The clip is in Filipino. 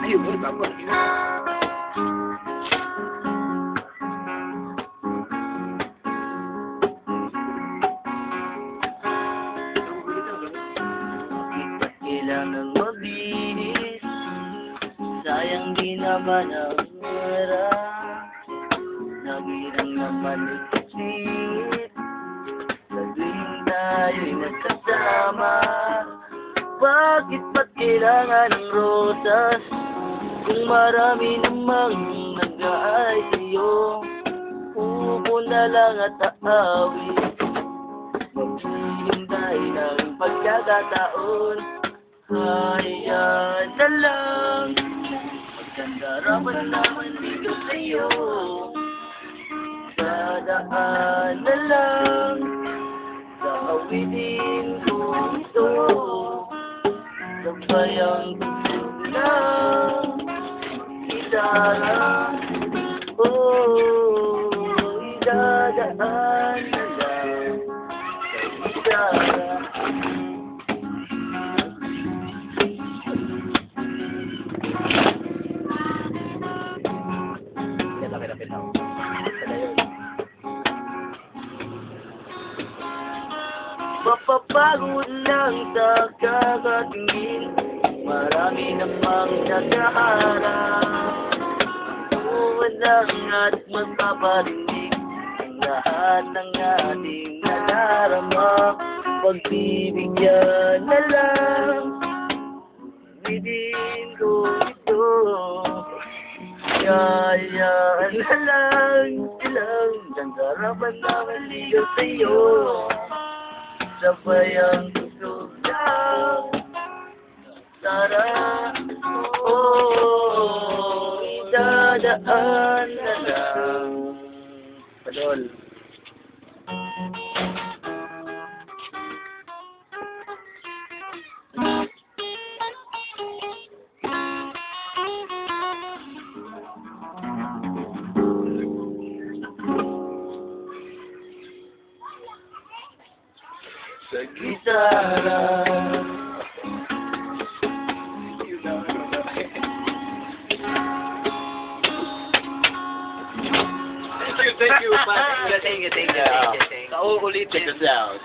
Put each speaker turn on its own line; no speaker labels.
Ayun, ulit ako.
Kailangan mabilis, sayang di naman ang oras. Nagirang naman isip, sa tuwing tayo'y nagkasama. Bakit ba't kailangan ng rosas, kung marami namang nag-aay sa'yo? Upo na lang at aawit, mabuting dahil ng pagkakataon. Hayaan na lang, pagkandarapan naman dito sa'yo. Dadaan na lang sa awitin ko ito, sabay ang tugtog ng gitara. Oh, idadaan na lang sa gitara. Lapit ako. Mapapagod lang sa kakatingin, marami namang nagkaharap. Tuwan lang at magpaparinig ang lahat ng ating nadarama. Pagbibigyan na lang, bidin ko ito. Hayaan na lang silang gandarapan naman ligaw sa'yo, sabay ang tugtog ng tara. Oh, idadaan na lang. Padol. Sa gitara.
Thank you, Pat.
Thank you. Kauulit.
Check this out.